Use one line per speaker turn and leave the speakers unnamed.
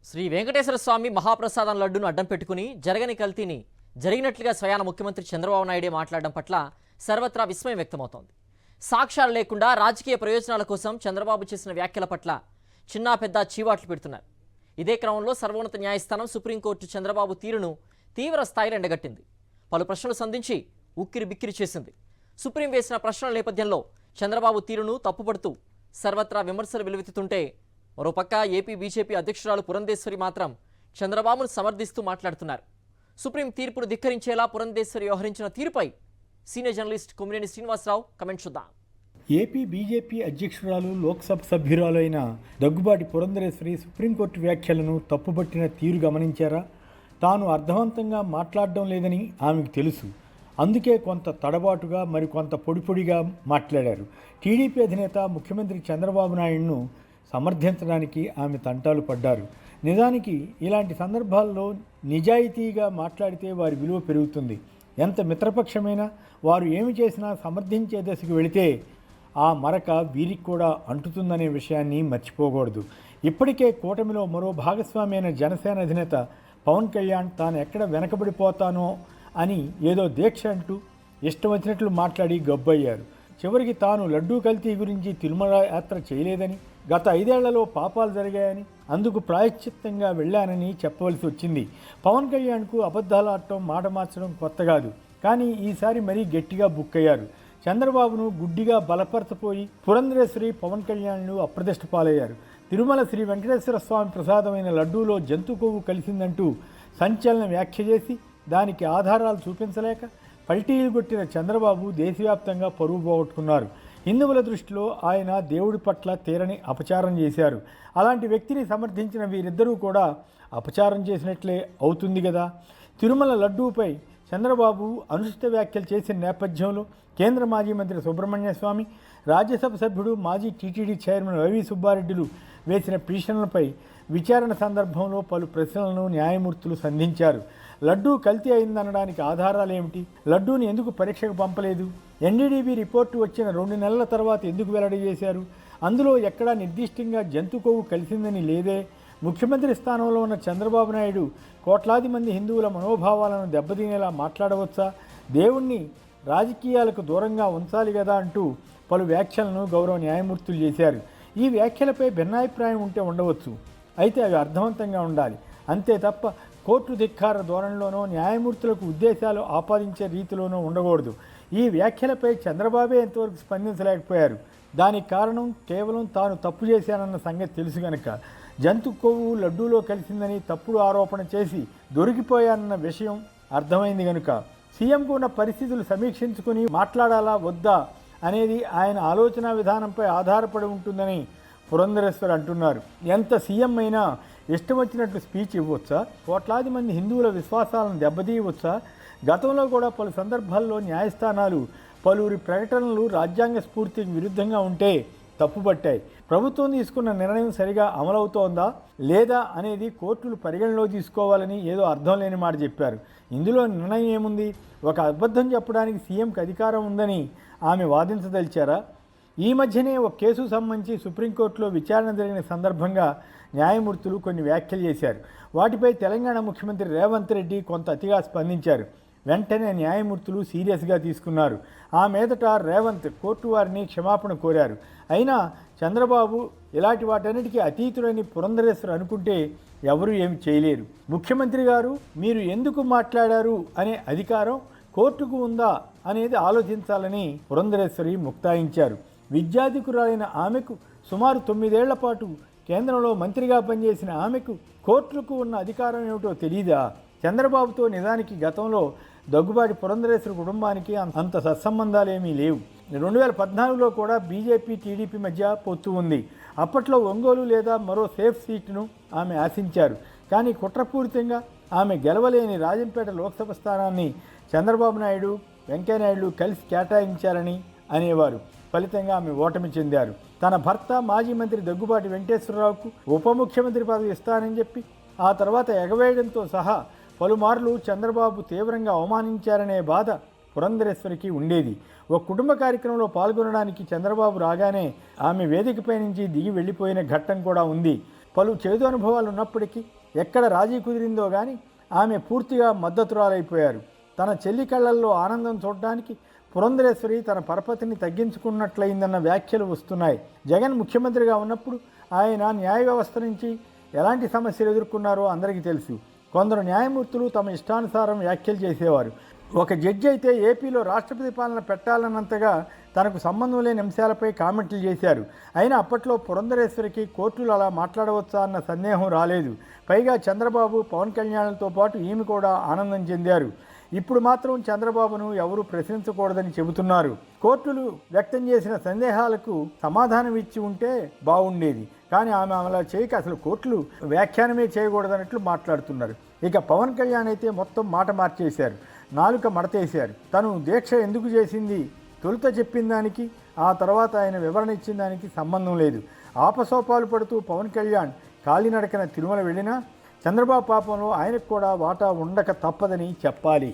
శ్రీ వెంకటేశ్వర స్వామి మహాప్రసాదం లడ్డును అడ్డం పెట్టుకుని జరగని కల్తీని జరిగినట్లుగా స్వయాన ముఖ్యమంత్రి చంద్రబాబు నాయుడే మాట్లాడడం పట్ల సర్వత్రా విస్మయం వ్యక్తమవుతోంది. సాక్ష్యాలు లేకుండా రాజకీయ ప్రయోజనాల కోసం చంద్రబాబు చేసిన వ్యాఖ్యల పట్ల చిన్న పెద్ద చీవాట్లు పెడుతున్నారు. ఇదే క్రమంలో సర్వోన్నత న్యాయస్థానం సుప్రీంకోర్టు చంద్రబాబు తీరును తీవ్ర స్థాయిలో ఎండగట్టింది. పలు ప్రశ్నలు సంధించి ఉక్కిరి బిక్కిరి చేసింది. సుప్రీం వేసిన ప్రశ్నల నేపథ్యంలో చంద్రబాబు తీరును తప్పుపడుతూ సర్వత్రా విమర్శలు వెలువెత్తుతుంటే మరోపక్క ఏపీ బీజేపీ అధ్యక్షురాలు పురంధేశ్వరి మాత్రం చంద్రబాబును సమర్థిస్తూ మాట్లాడుతున్నారు. సుప్రీం తీర్పును ధిక్కరించేలా పురంధేశ్వరి వ్యవహరించిన తీరుపై senior journalist Kommineni Srinivasarao comment చూద్దాం.
ఏపీ బీజేపీ అధ్యక్షురాలు లోక్సభ సభ్యురాలు అయిన దగ్గుబాటి పురంధరేశ్వరి సుప్రీంకోర్టు వ్యాఖ్యలను తప్పుపట్టిన తీరు గమనించారా? తాను అర్థవంతంగా మాట్లాడడం లేదని ఆమెకు తెలుసు. అందుకే కొంత తడబాటుగా మరికొంత పొడిపొడిగా మాట్లాడారు. టీడీపీ అధినేత ముఖ్యమంత్రి చంద్రబాబు నాయుడును సమర్థించడానికి ఆమె తంటాలు పడ్డారు. నిజానికి ఇలాంటి సందర్భాల్లో నిజాయితీగా మాట్లాడితే వారి విలువ పెరుగుతుంది. ఎంత మిత్రపక్షమైనా వారు ఏమి చేసినా సమర్థించే దశకు వెళితే ఆ మరక వీరికి కూడా అంటుతుందనే విషయాన్ని మర్చిపోకూడదు. ఇప్పటికే కూటమిలో మరో భాగస్వామి అయిన జనసేన అధినేత పవన్ కళ్యాణ్ తాను ఎక్కడ వెనకబడిపోతానో అని ఏదో దీక్ష అంటూ ఇష్టం వచ్చినట్లు మాట్లాడి గబ్బయ్యారు. చివరికి తాను లడ్డూ కల్తీ గురించి తిరుమల యాత్ర చేయలేదని, గత 5 ఏళ్లలో పాపాలు జరిగాయని, అందుకు ప్రాయశ్చిత్తంగా వెళ్ళానని చెప్పవలసి వచ్చింది. పవన్ కళ్యాణ్కు అబద్ధాలు ఆడటం, మాట మార్చడం కొత్త కాదు. కానీ ఈసారి మరీ గట్టిగా బుక్ అయ్యారు. చంద్రబాబును గుడ్డిగా బలపరచపోయి పురంధరేశ్వరి పవన్ కళ్యాణ్లు అప్రదిష్ట పాలయ్యారు. తిరుమల శ్రీ వెంకటేశ్వర స్వామి ప్రసాదమైన లడ్డూలో జంతు కొవ్వు కలిసిందంటూ సంచలన వ్యాఖ్య చేసి దానికి ఆధారాలు చూపించలేక పల్టీలు కొట్టిన చంద్రబాబు దేశవ్యాప్తంగా పరువు పోగొట్టుకున్నారు. హిందువుల దృష్టిలో ఆయన దేవుడి పట్ల తీరని అపచారం చేశారు. అలాంటి వ్యక్తిని సమర్థించిన వీరిద్దరూ కూడా అపచారం చేసినట్లే అవుతుంది కదా. తిరుమల లడ్డూపై చంద్రబాబు అనుచిత వ్యాఖ్యలు చేసిన నేపథ్యంలో కేంద్ర మాజీ మంత్రి సుబ్రహ్మణ్య స్వామి, రాజ్యసభ సభ్యుడు మాజీ టీటీడీ చైర్మన్ వైవి సుబ్బారెడ్డిలు వేసిన పిటిషన్లపై విచారణ సందర్భంలో పలు ప్రశ్నలను న్యాయమూర్తులు సంధించారు. లడ్డూ కల్తీ అయిందనడానికి ఆధారాలు ఏమిటి? లడ్డూని ఎందుకు పరీక్షకు పంపలేదు? ఎన్డీడీబీ రిపోర్టు వచ్చిన 2 నెలల తర్వాత ఎందుకు వెల్లడి చేశారు? అందులో ఎక్కడా నిర్దిష్టంగా జంతు కొవ్వు కలిసిందని లేదే. ముఖ్యమంత్రి స్థానంలో ఉన్న చంద్రబాబు నాయుడు కోట్లాది మంది హిందువుల మనోభావాలను దెబ్బతీనేలా మాట్లాడవచ్చా? దేవుణ్ణి రాజకీయాలకు దూరంగా ఉంచాలి కదా అంటూ పలు వ్యాఖ్యలను గౌరవ న్యాయమూర్తులు చేశారు. ఈ వ్యాఖ్యలపై భిన్నాభిప్రాయం ఉంటే ఉండవచ్చు, అయితే అవి అర్థవంతంగా ఉండాలి. అంతే తప్ప కోర్టు ధిక్కార ధోరణిలోనో న్యాయమూర్తులకు ఉద్దేశాలు ఆపాదించే రీతిలోనో ఉండకూడదు. ఈ వ్యాఖ్యలపై చంద్రబాబే ఎంతవరకు స్పందించలేకపోయారు. దానికి కారణం కేవలం తాను తప్పు చేశానన్న సంగతి తెలుసు కనుక. జంతు కొవ్వు లడ్డూలో కలిసిందని తప్పుడు ఆరోపణ చేసి దొరికిపోయానన్న విషయం అర్థమైంది కనుక సీఎంకు ఉన్న పరిస్థితులు సమీక్షించుకుని మాట్లాడాలా వద్దా అనేది ఆయన ఆలోచన విధానంపై ఆధారపడి ఉంటుందని పురంధరేశ్వర్ అంటున్నారు. ఎంత సీఎం అయినా ఇష్టం వచ్చినట్లు స్పీచ్ ఇవ్వచ్చా? కోట్లాది మంది హిందువుల విశ్వాసాలను దెబ్బతీయవచ్చా? గతంలో కూడా పలు సందర్భాల్లో న్యాయస్థానాలు పలువురి ప్రకటనలు రాజ్యాంగ స్ఫూర్తికి విరుద్ధంగా ఉంటే తప్పుపట్టాయి. ప్రభుత్వం తీసుకున్న నిర్ణయం సరిగా అమలవుతోందా లేదా అనేది కోర్టులు పరిగణలో తీసుకోవాలని ఏదో అర్థం లేని మాట చెప్పారు. ఇందులో నిర్ణయం ఏముంది? ఒక అబద్ధం చెప్పడానికి సీఎంకి అధికారం ఉందని ఆమె వాదించదలిచారా? ఈ మధ్యనే ఒక కేసుకు సంబంధించి సుప్రీంకోర్టులో విచారణ జరిగిన సందర్భంగా న్యాయమూర్తులు కొన్ని వ్యాఖ్యలు చేశారు. వాటిపై తెలంగాణ ముఖ్యమంత్రి రేవంత్ రెడ్డి కొంత అతిగా స్పందించారు. వెంటనే న్యాయమూర్తులు సీరియస్గా తీసుకున్నారు. ఆ మీదట రేవంత్ కోర్టు వారిని క్షమాపణ కోరారు. అయినా చంద్రబాబు ఇలాంటి వాటన్నిటికీ అతీతుడని పురంధరేశ్వర్ అనుకుంటే ఎవరూ ఏమి చేయలేరు. ముఖ్యమంత్రి గారు మీరు ఎందుకు మాట్లాడారు అనే అధికారం కోర్టుకు ఉందా అనేది ఆలోచించాలని పురంధరేశ్వరి ముక్తాయించారు. విద్యాధికురాలైన ఆమెకు సుమారు 9 ఏళ్ల పాటు కేంద్రంలో మంత్రిగా పనిచేసిన ఆమెకు కోర్టులకు ఉన్న అధికారం ఏమిటో తెలియదా? చంద్రబాబుతో నిజానికి గతంలో దగ్గుబాటి పురంధరేశ్వరి కుటుంబానికి అంత సత్సంబంధాలేమీ లేవు. 2014లో కూడా బీజేపీ టీడీపీ మధ్య పొత్తు ఉంది. అప్పట్లో ఒంగోలు లేదా మరో సేఫ్ సీటును ఆమె ఆశించారు. కానీ కుట్రపూరితంగా ఆమె గెలవలేని రాజంపేట లోక్సభ స్థానాన్ని చంద్రబాబు నాయుడు, వెంకయ్యనాయుడు కలిసి కేటాయించారని అనేవారు. ఫలితంగా ఆమె ఓటమి చెందారు. తన భర్త మాజీ మంత్రి దగ్గుబాటి వెంకటేశ్వరరావుకు ఉప ముఖ్యమంత్రి పదవి ఇస్తానని చెప్పి ఆ తర్వాత ఎగవేయడంతో సహా పలుమార్లు చంద్రబాబు తీవ్రంగా అవమానించారనే బాధ పురంధరేశ్వరికి ఉండేది. ఒక కుటుంబ కార్యక్రమంలో పాల్గొనడానికి చంద్రబాబు రాగానే ఆమె వేదికపై నుంచి దిగి వెళ్ళిపోయిన ఘట్టం కూడా ఉంది. పలు చేదు అనుభవాలు ఉన్నప్పటికీ ఎక్కడ రాజీ కుదిరిందో కానీ ఆమె పూర్తిగా మద్దతురాలైపోయారు. తన చెల్లి కళ్ళల్లో ఆనందం చూడడానికి పురంధరేశ్వరి తన పరపతిని తగ్గించుకున్నట్లయిందన్న వ్యాఖ్యలు వస్తున్నాయి. జగన్ ముఖ్యమంత్రిగా ఉన్నప్పుడు ఆయన న్యాయ వ్యవస్థ నుంచి ఎలాంటి సమస్యలు ఎదుర్కొన్నారో అందరికీ తెలుసు. కొందరు న్యాయమూర్తులు తమ ఇష్టానుసారం వ్యాఖ్యలు చేసేవారు. ఒక జడ్జి అయితే ఏపీలో రాష్ట్రపతి పాలన పెట్టాలన్నంతగా తనకు సంబంధం లేని అంశాలపై కామెంట్లు చేశారు. అయినా అప్పట్లో పురంధరేశ్వరికి కోర్టులు అలా మాట్లాడవచ్చా అన్న సందేహం రాలేదు. పైగా చంద్రబాబు, పవన్ కళ్యాణ్లతో పాటు ఈమె కూడా ఆనందం చెందారు. ఇప్పుడు మాత్రం చంద్రబాబును ఎవరూ ప్రశ్నించకూడదని చెబుతున్నారు. కోర్టులు వ్యక్తం చేసిన సందేహాలకు సమాధానం ఇచ్చి ఉంటే బాగుండేది. కానీ ఆమె అలా చేయక అసలు కోర్టులు వ్యాఖ్యానమే చేయకూడదన్నట్లు మాట్లాడుతున్నారు. ఇక పవన్ కళ్యాణ్ అయితే మొత్తం మాట మార్చేశారు, నాలుక మడతేశారు. తను దీక్ష ఎందుకు చేసింది తొలుత చెప్పిన దానికి ఆ తర్వాత ఆయన వివరణ ఇచ్చిన దానికి సంబంధం లేదు. ఆపసోపాలు పడుతూ పవన్ కళ్యాణ్ కాలినడకన తిరుమల వెళ్ళినా చంద్రబాబు పాపంలో ఆయనకు కూడా వాటా ఉండక తప్పదని చెప్పాలి.